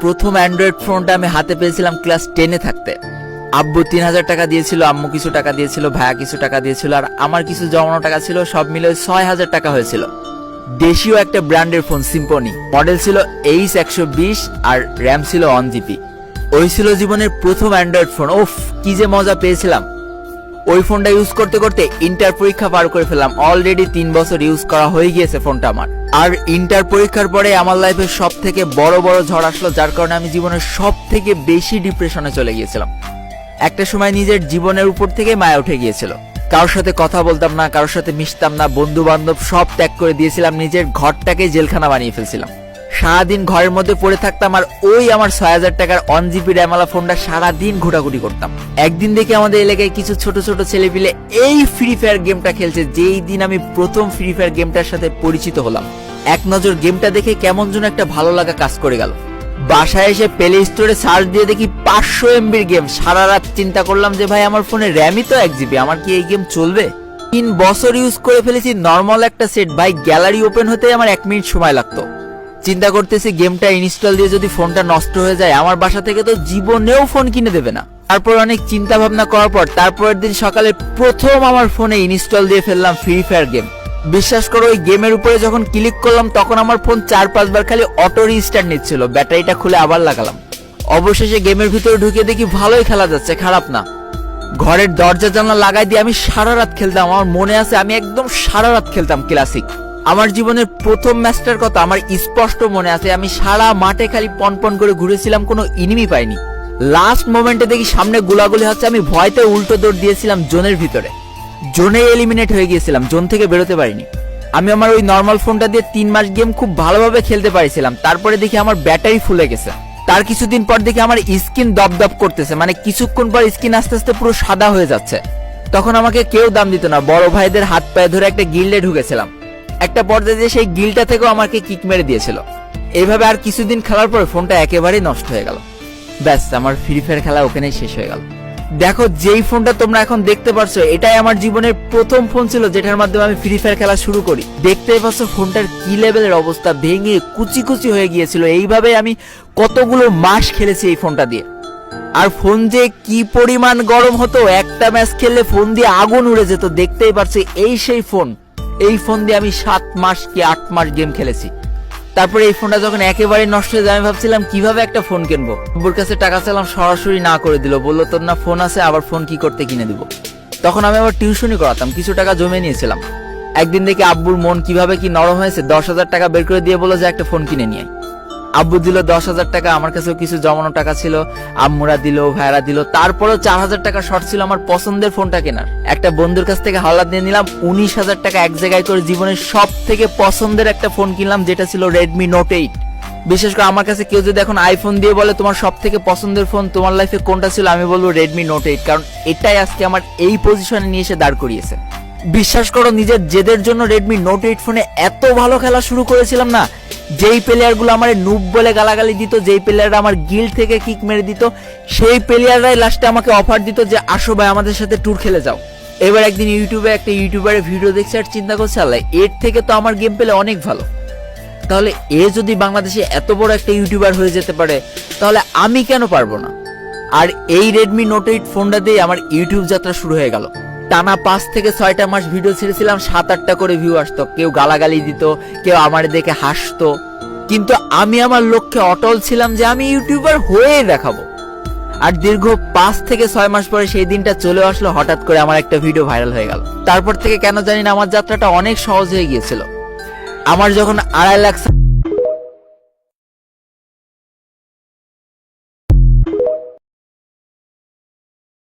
প্রথম অ্যান্ড্রয়েড ফোনটা আমি হাতে পেয়েছিলাম ক্লাস 10-এ থাকতে। আব্বু 3000 টাকা দিয়েছিল, আম্মু কিছু টাকা দিয়েছিল, ভাইয়া কিছু টাকা দিয়েছিল, আর আমার কিছু জমানো টাকা ছিল, সব মিলে 6000 টাকা হয়েছিল। দেশীয় একটা ব্র্যান্ডের ফোন, সিম্ফনি। মডেল ছিল H120 আর র্যাম ছিল 1GB। ওই ছিল জীবনের প্রথম অ্যান্ড্রয়েড ফোন। ওফ, কি যে মজা পেয়েছিলাম। ওই ফোনটা ইউজ করতে করতে ইন্টার পরীক্ষা পার করে ফেললাম। অলরেডি 3 বছর ইউজ করা হয়ে গিয়েছে ফোনটা আমার। আর ইন্টার পরীক্ষার পরে আমার লাইফে সব থেকে বড় ঝড় আসলো, যার কারণে আমি জীবনের সব থেকে বেশি ডিপ্রেশনে চলে গিয়েছিলাম। একটা সময় নিজের জীবনের উপর থেকে মায়া উঠে গিয়েছিল। কারোর সাথে কথা বলতাম না, কারোর সাথে মিশতাম না, বন্ধু বান্ধব সব ত্যাগ করে দিয়েছিলাম, নিজের ঘরটাকে জেলখানা বানিয়ে ফেলছিলাম। সারাদিন ঘরের মধ্যে পড়ে থাকতাম আর ওই আমার 6000 টাকার 1GB র্যামওয়ালা ফোনটা সারাদিন ঘোটাঘুটি করতাম। একদিন দেখে আমাদের এলাকায় কিছু ছোট ছোট ছেলেপিলে এই ফ্রি ফায়ার গেমটা খেলছে। যেই দিন আমি প্রথম ফ্রি ফায়ার গেমটার সাথে পরিচিত হলাম, এক নজর গেমটা দেখে কেমন যেন একটা ভালো লাগা কাজ করে গেল। বাসায় এসে প্লে স্টোরে সার্চ দিয়ে দেখি 500 MBর গেম। সারা রাত চিন্তা করলাম যে ভাই, আমার ফোনে র্যামই তো 1GB, আমার কি এই গেম চলবে? 3 বছর ইউজ করে ফেলেছি নর্মাল একটা সেট। ভাই, গ্যালারি ওপেন হতে আমার 1 মিনিট সময় লাগতো। চিন্তা করতেছি গেমটা ইনস্টল দিয়ে যদি ফোনটা নষ্ট হয়ে যায়, আমার বাসা থেকে তো জীবনেও ফোন কিনে দেবে না। তারপর অনেক চিন্তা ভাবনা করার পর তারপরের দিন সকালে প্রথম আমার ফোনে ইনস্টল দিয়ে ফেললাম ফ্রি ফায়ার গেম। বিশ্বাস করো, ওই গেমের উপরে যখন ক্লিক করলাম তখন আমার ফোন 4-5 বার খালি অটো রিস্টার্ট নিচ্ছিল। ব্যাটারিটা খুলে আবার লাগালাম। অবশেষে গেমের ভিতরে ঢুকে দেখি ভালোই খেলা যাচ্ছে, খারাপ না। ঘরের দরজা জানলা লাগাই দিয়ে আমি সারা রাত খেলতাম। আমার মনে আছে আমি একদম সারা রাত খেলতাম ক্লাসিক। আমার জীবনের প্রথম ম্যাচটার কথা আমার স্পষ্ট মনে আছে। আমি সারা মাঠে খালি পনপন করে ঘুরেছিলাম, কোনো এনিমি পাইনি। লাস্ট মোমেন্টে দেখি সামনে গোলাগুলি হচ্ছে, আমি ভয়তে উল্টো দৌড় দিয়েছিলাম জোনের ভিতরে। জোনে এলিমিনেট হয়ে গিয়েছিলাম, জোন থেকে বেরোতে পারিনি। আমি আমার ওই নর্মাল ফোনটা দিয়ে 3 মাস গেম খুব ভালোভাবে খেলতে পারিছিলাম। তারপরে দেখি আমার ব্যাটারি ফুলে গেছে। তার কিছুদিন পর দেখি আমার স্কিন দপদপ করতেছে, মানে কিছুক্ষণ পর স্কিন আস্তে আস্তে পুরো সাদা হয়ে যাচ্ছে। তখন আমাকে কেউ দাম দিত না। বড় ভাইদের হাত পায়ে ধরে একটা গিল্ডে ঢুকেছিলাম। একটা পর্যায়ে সেই গিলটা থেকেও আমাকে কিক মেরে দিয়েছিল। এইভাবে আর কিছুদিন খেলার পর ফোনটা একেবারেই নষ্ট হয়ে গেল। ব্যাস, আমার ফ্রি ফায়ার খেলা ওখানেই শেষ হয়ে গেল। দেখো, যেই ফোনটা তোমরা এখন দেখতে পারছো, এটাই আমার জীবনের প্রথম ফোন ছিল যেটার মাধ্যমে আমি ফ্রি ফায়ার খেলা শুরু করি। দেখতেই পাচ্ছ ফোনটার কি লেভেলের অবস্থা, ভেঙে কুচি কুচি হয়ে গিয়েছিল। এইভাবে আমি কতগুলো মাস খেলেছি এই ফোনটা দিয়ে। আর ফোন যে কি পরিমাণ গরম হতো, একটা ম্যাচ খেললে ফোন দিয়ে আগুন উড়ে যেত। দেখতেই পাচ্ছি এই সেই ফোন। এই ফোন দিয়ে আমি 7 মাস কি 8 মাস গেম খেলেছি। তারপরে এই ফোনটা যখন একেবারে নষ্ট হয়ে যায়, আমি ভাবছিলাম কিভাবে একটা ফোন কিনবো। আব্বুর কাছে টাকা চাইলাম, সরাসরি না করে দিল। বললো তোর না ফোন আছে, আবার ফোন কি করতে কিনে দিব। তখন আমি আবার টিউশনই করাতাম, কিছু টাকা জমে নিয়েছিলাম। একদিন দেখি আব্বুর মন কিভাবে কি নরম হয়েছে, 10,000 টাকা বের করে দিয়ে বললো যে একটা ফোন কিনে নিয়ে। আব্বু দিল 10,000 টাকা, আমার কাছেও কিছু জমানো টাকা ছিল, আম্মুরা দিল, ভাইরা দিল। তারপরেও 4,000 টাকা শর্ট ছিল আমার পছন্দের ফোনটা কেনার। একটা বন্ধুর কাছ থেকে হাওলাত দিয়ে নিলাম 19,000 টাকা এক জায়গায় করে। জীবনের সব থেকে পছন্দের একটা ফোন কিনলাম, যেটা ছিল Redmi Note 8। বিশেষ করে আমার কাছে কেউ যদি এখন আইফোন দিয়ে বলে তোমার সব থেকে পছন্দের ফোন তোমার লাইফে কোনটা ছিল, আমি বলবো Redmi Note 8, কারণ এটাই আজকে আমার এই পজিশনে নিয়ে এসে দাঁড় করিয়েছে। বিশ্বাস করো, নিজের জেদের জন্য Redmi Note 8 ফোনে এত ভালো খেলা শুরু করেছিলাম না। যেই প্লেয়ার গুলো আমার নুব বলে গালাগালি দিত, যেই প্লেয়াররা আমার গিল্ড থেকে কিক মেরে দিত, সেই প্লেয়াররাই লাস্টে আমাকে অফার দিত যে আসো ভাই আমাদের সাথে ট্যুর খেলে যাও। এবার একদিন ইউটিউবে একটা ইউটিউবারের ভিডিও দেখছি আর চিন্তা করছে, আল্লাহ, এর থেকে তো আমার গেম পেলে অনেক ভালো। তাহলে এ যদি বাংলাদেশে এত বড় একটা ইউটিউবার হয়ে যেতে পারে, তাহলে আমি কেন পারবো না? আর এই Redmi Note 8 ফোনটা দিয়ে আমার ইউটিউব যাত্রা শুরু হয়ে গেল। টানা 5 থেকে 6টা মাস ভিডিও ছেড়েছিলাম, 7-8টা করে ভিউ আসতো। কেউ গালাগালি দিত, কেউ আমার দেখে হাসতো, কিন্তু আমি আমার লক্ষ্যে অটল ছিলাম যে আমি ইউটিউবার হয়ে দেখাবো। আর দীর্ঘ 5 থেকে 6 মাস পরে সেই দিনটা চলে আসলো। হঠাৎ করে আমার একটা ভিডিও ভাইরাল হয়ে গেল। তারপর থেকে কেন জানি না আমার যাত্রাটা অনেক সহজ হয়ে গিয়েছিল। আমার যখন 2.5 লাখ